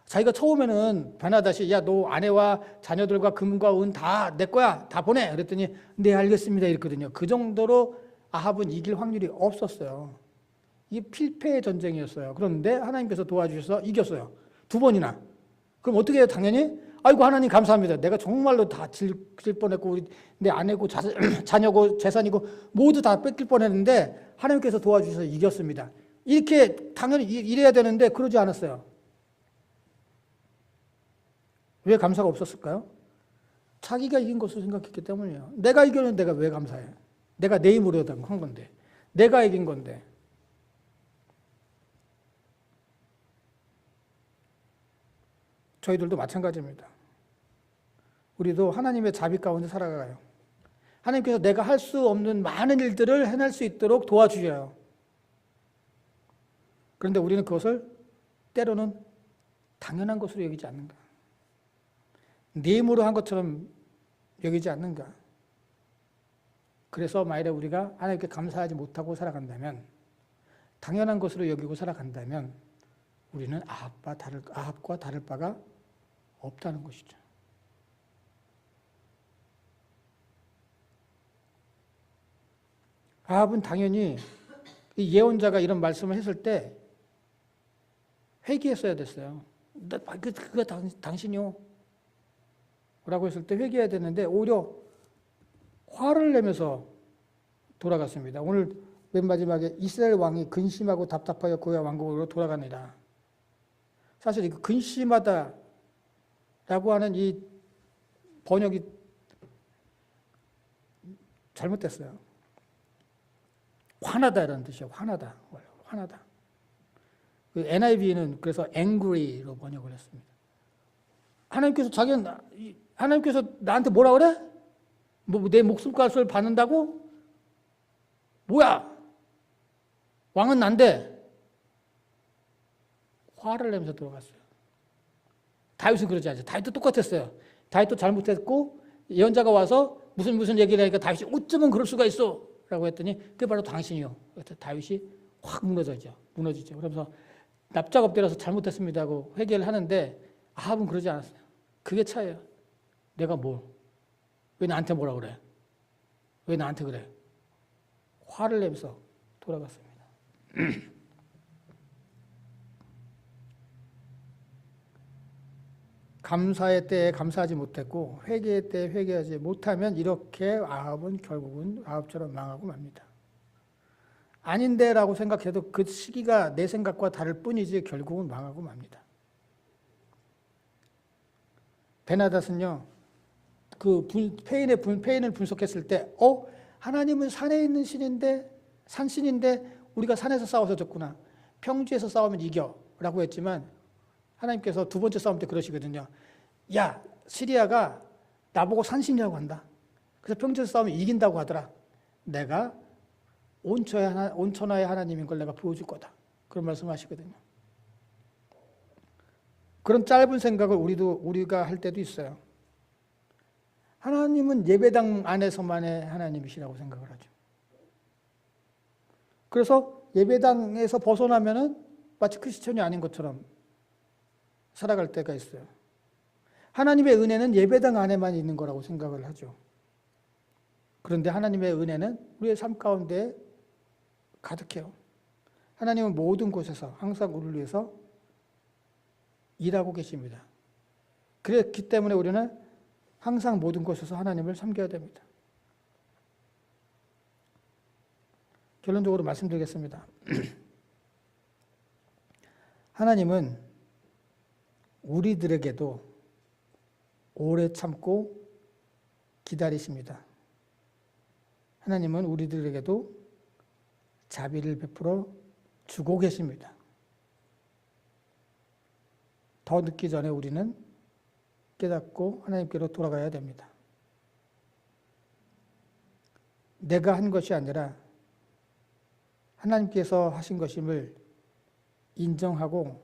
자기가 처음에는 베나닷이 야 너 아내와 자녀들과 금과 은 다 내 거야 다 보내 그랬더니 네 알겠습니다 이랬거든요. 그 정도로 아합은 이길 확률이 없었어요. 이게 필패의 전쟁이었어요. 그런데 하나님께서 도와주셔서 이겼어요. 2번이나. 그럼 어떻게 해요? 당연히 아이고 하나님 감사합니다. 내가 정말로 다 질 뻔했고 우리 내 아내고 자녀고 재산이고 모두 다 뺏길 뻔했는데 하나님께서 도와주셔서 이겼습니다. 이렇게 당연히 이래야 되는데 그러지 않았어요. 왜 감사가 없었을까요? 자기가 이긴 것으로 생각했기 때문이에요. 내가 이겼는데 내가 왜 감사해? 내가 내 힘으로 한 건데. 내가 이긴 건데. 저희들도 마찬가지입니다. 우리도 하나님의 자비 가운데 살아가요. 하나님께서 내가 할 수 없는 많은 일들을 해낼 수 있도록 도와주셔요. 그런데 우리는 그것을 때로는 당연한 것으로 여기지 않는가? 네 힘으로 한 것처럼 여기지 않는가? 그래서 만일에 우리가 하나님께 감사하지 못하고 살아간다면, 당연한 것으로 여기고 살아간다면 우리는 아합과 다를 바가 없다는 것이죠. 아합은 당연히 이 예언자가 이런 말씀을 했을 때 회개했어야 됐어요. 그거 당신이요 라고 했을 때 회개해야 되는데 오히려 화를 내면서 돌아갔습니다. 오늘 맨 마지막에 이스라엘 왕이 근심하고 답답하여 그의 왕국으로 돌아가니라. 사실 이 근심하다 라고 하는 이 번역이 잘못됐어요. 화나다라는 뜻이에요. 화나다. 그 NIV는 그래서 angry로 번역을 했습니다. 하나님께서 나한테 뭐라 그래? 뭐 내 목숨값을 받는다고? 뭐야? 왕은 난데. 화를 내면서 들어갔어요. 다윗은 그러지 않죠. 다윗도 똑같았어요. 다윗도 잘못했고 예언자가 와서 무슨 얘기를 하니까 다윗이 어쩌면 그럴 수가 있어 라고 했더니 그게 바로 당신이요. 다윗이 확 무너지죠. 그러면서 납작 엎드려서 잘못했습니다 하고 회개를 하는데 아합은 그러지 않았어요. 그게 차이예요. 내가 왜 나한테 뭐라 그래? 왜 나한테 그래? 화를 내면서 돌아갔습니다. 감사의 때에 감사하지 못했고 회개의 때에 회개하지 못하면 이렇게 아합은 결국은 아합처럼 망하고 맙니다. 아닌데 라고 생각해도 그 시기가 내 생각과 다를 뿐이지 결국은 망하고 맙니다. 베나닷은요, 그 페인을 분석했을 때, 하나님은 산에 있는 산신인데 우리가 산에서 싸워서 졌구나. 평지에서 싸우면 이겨. 라고 했지만 하나님께서 두 번째 싸움 때 그러시거든요. 야, 시리아가 나보고 산신이라고 한다. 그래서 평지에서 싸우면 이긴다고 하더라. 내가 온천하의 하나님인 걸 내가 보여줄 거다. 그런 말씀 하시거든요. 그런 짧은 생각을 우리가 할 때도 있어요. 하나님은 예배당 안에서만의 하나님이시라고 생각을 하죠. 그래서 예배당에서 벗어나면은 마치 크리스천이 아닌 것처럼 살아갈 때가 있어요. 하나님의 은혜는 예배당 안에만 있는 거라고 생각을 하죠. 그런데 하나님의 은혜는 우리의 삶 가운데 가득해요. 하나님은 모든 곳에서 항상 우리를 위해서 일하고 계십니다. 그렇기 때문에 우리는 항상 모든 곳에서 하나님을 섬겨야 됩니다. 결론적으로 말씀드리겠습니다. 하나님은 우리들에게도 오래 참고 기다리십니다. 하나님은 우리들에게도 자비를 베풀어 주고 계십니다. 더 늦기 전에 우리는 깨닫고 하나님께로 돌아가야 됩니다. 내가 한 것이 아니라 하나님께서 하신 것임을 인정하고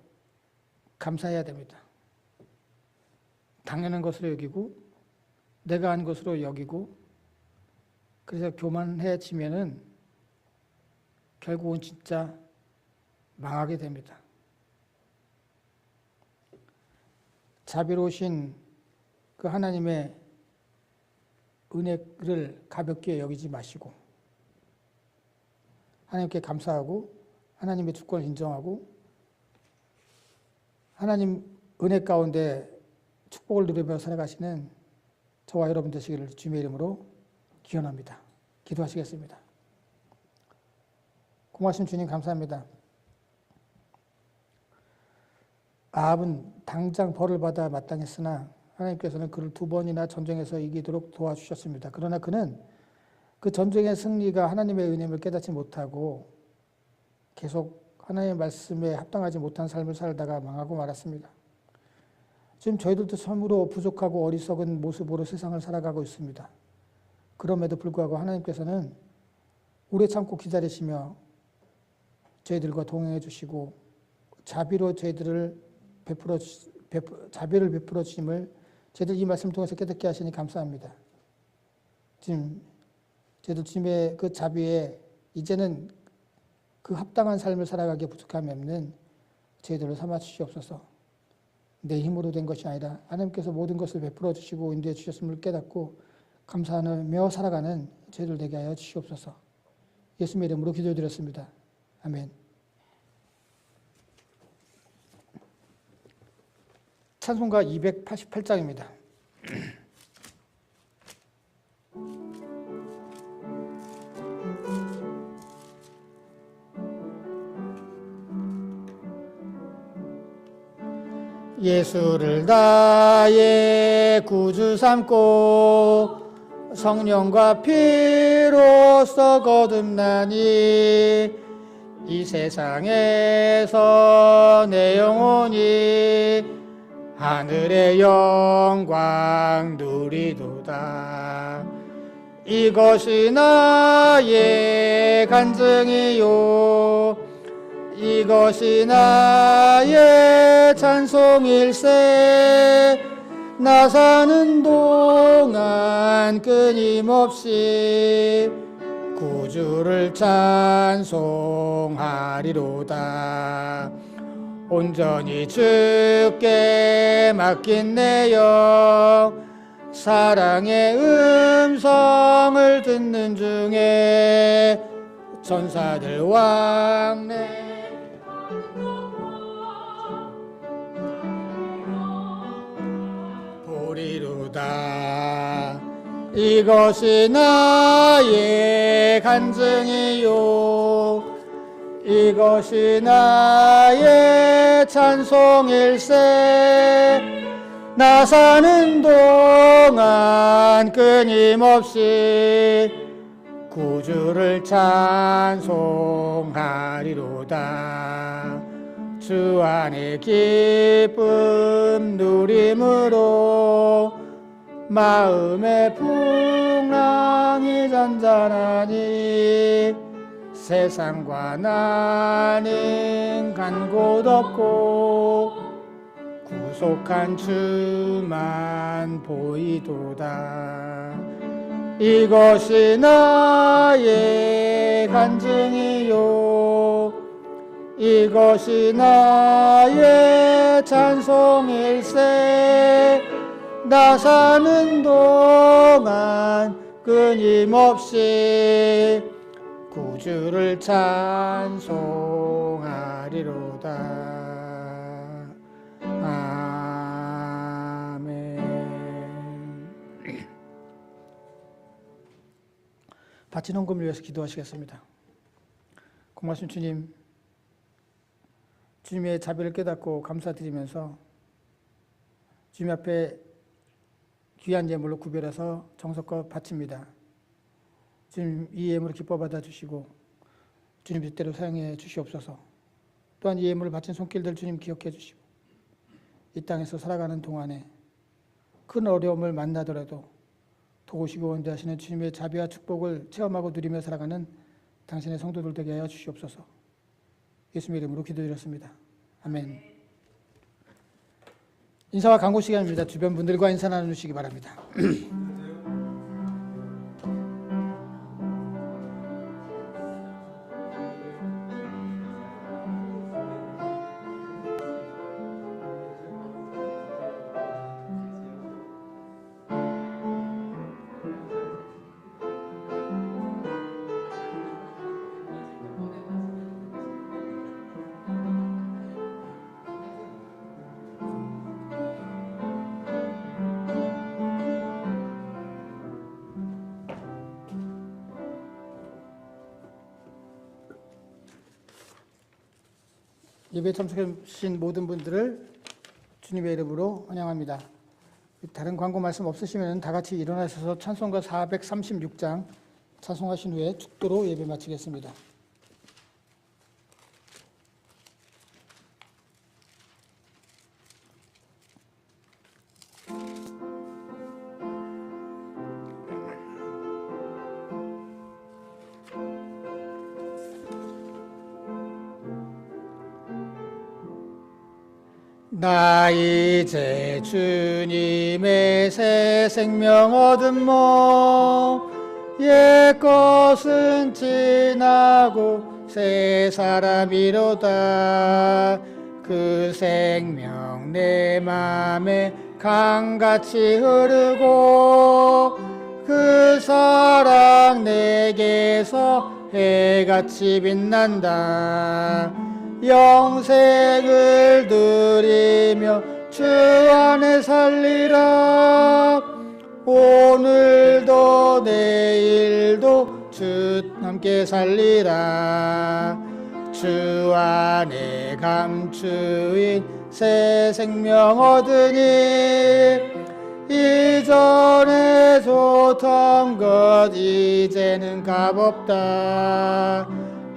감사해야 됩니다. 당연한 것으로 여기고 내가 한 것으로 여기고 그래서 교만해지면은 결국은 진짜 망하게 됩니다. 자비로우신 그 하나님의 은혜를 가볍게 여기지 마시고 하나님께 감사하고 하나님의 주권을 인정하고 하나님 은혜 가운데 축복을 누리며 살아가시는 저와 여러분 되시기를 주님의 이름으로 기원합니다. 기도하시겠습니다. 고마우신 주님 감사합니다. 아합은 당장 벌을 받아 마땅했으나 하나님께서는 그를 2번이나 전쟁에서 이기도록 도와주셨습니다. 그러나 그는 그 전쟁의 승리가 하나님의 은혜임을 깨닫지 못하고 계속 하나님의 말씀에 합당하지 못한 삶을 살다가 망하고 말았습니다. 지금 저희들도 참으로 부족하고 어리석은 모습으로 세상을 살아가고 있습니다. 그럼에도 불구하고 하나님께서는 오래 참고 기다리시며 저희들과 동행해 주시고 자비로 저희들을 자비를 베풀어 주심을 저희들 이 말씀을 통해서 깨닫게 하시니 감사합니다. 지금 저희들 주님의 그 자비에 이제는 그 합당한 삶을 살아가기에 부족함이 없는 저희들을 삼아 주시옵소서. 내 힘으로 된 것이 아니라 하나님께서 모든 것을 베풀어 주시고 인도해 주셨음을 깨닫고 감사하며 살아가는 저희들 되게 하여 주시옵소서. 예수님의 이름으로 기도드렸습니다. 아멘. 찬송가 288장입니다. 예수를 나의 구주 삼고 성령과 피로써 거듭나니 이 세상에서 내 영혼이 하늘의 영광 누리도다. 이것이 나의 간증이요 이것이 나의 찬송일세. 나 사는 동안 끊임없이 구주를 찬송하리로다. 온전히 주께 맡긴 내 영 사랑의 음성을 듣는 중에 천사들 왕래 보리로다. 이것이 나의 간증이요 이것이 나의 찬송일세. 나 사는 동안 끊임없이 구주를 찬송하리로다. 주 안에 기쁨 누림으로 마음의 풍랑이 잔잔하니 세상과 나는 간 곳 없고 구속한 주만 보이도다. 이것이 나의 간증이요 이것이 나의 찬송일세. 나 사는 동안 끊임없이 구주를 찬송하리로다. 아멘. 바친 헌금을 위해서 기도하시겠습니다. 고마우신 주님, 주님의 자비를 깨닫고 감사드리면서 주님 앞에 귀한 예물로 구별해서 정성껏 바칩니다. 주님 이 예물을 기뻐 받아주시고 주님 뜻대로 사용해 주시옵소서. 또한 이 예물을 바친 손길들 주님 기억해 주시고 이 땅에서 살아가는 동안에 큰 어려움을 만나더라도 도우시고 은혜하시는 주님의 자비와 축복을 체험하고 누리며 살아가는 당신의 성도들 되게 하여 주시옵소서. 예수님의 이름으로 기도드렸습니다. 아멘. 인사와 강구 시간입니다. 주변 분들과 인사 나누시기 바랍니다. 예배에 참석해주신 모든 분들을 주님의 이름으로 환영합니다. 다른 광고 말씀 없으시면 다 같이 일어나셔서 찬송가 436장 찬송하신 후에 축도로 예배 마치겠습니다. 나 이제 주님의 새 생명 얻은 몸 옛것은 지나고 새 사람이로다. 그 생명 내 맘에 강같이 흐르고 그 사랑 내게서 해같이 빛난다. 영생을 누리며 주 안에 살리라. 오늘도 내일도 주 함께 살리라. 주 안에 감추인 새 생명 얻으니 이전에 좋던 것 이제는 값없다.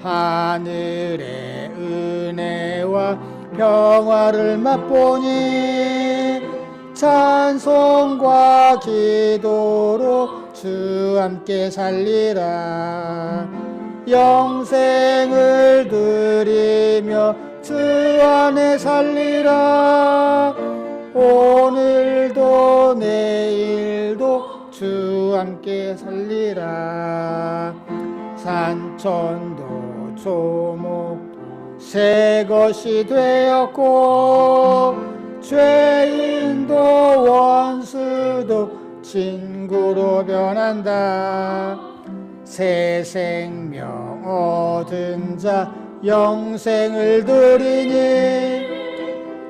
하늘의 은혜와 평화를 맛보니 찬송과 기도로 주 함께 살리라. 영생을 누리며 주 안에 살리라. 오늘도 내일도 주 함께 살리라. 산천도 조목도 새 것이 되었고 죄인도 원수도 친구로 변한다. 새 생명 얻은 자 영생을 누리니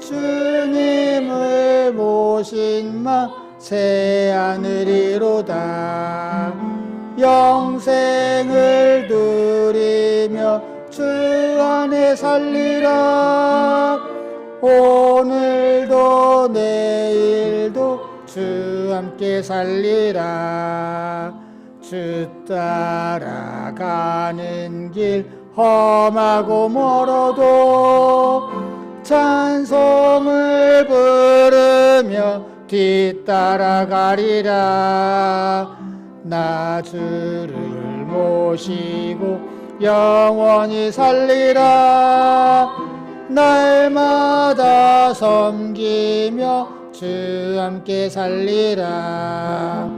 주님을 모신 마 새 하늘이로다. 영생을 누리며 주 안에 살리라. 오늘도 내일도 주 함께 살리라. 주 따라가는 길 험하고 멀어도 찬송을 부르며 뒤따라가리라. 나 주를 모시고 영원히 살리라. 날마다 섬기며 주 함께 살리라.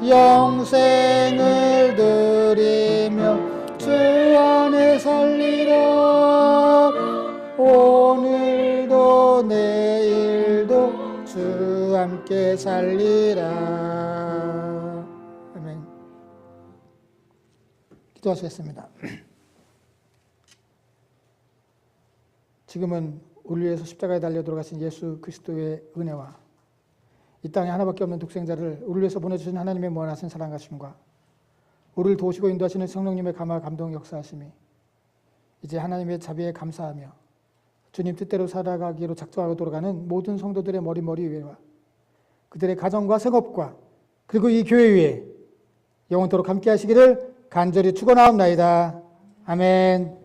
영생을 누리며 주 안에 살리라. 오늘도 내일도 주 함께 살리라. 아멘. 기도하시겠습니다. 지금은 우리를 위해서 십자가에 달려 돌아가신 예수 그리스도의 은혜와 이 땅에 하나밖에 없는 독생자를 우리를 위해서 보내주신 하나님의 무한하신 사랑하심과 우리를 도우시고 인도하시는 성령님의 감화 감동 역사하심이 이제 하나님의 자비에 감사하며 주님 뜻대로 살아가기로 작정하고 돌아가는 모든 성도들의 머리 위에와 그들의 가정과 생업과 그리고 이 교회 위에 영원토록 함께 하시기를 간절히 축원하옵나이다. 아멘.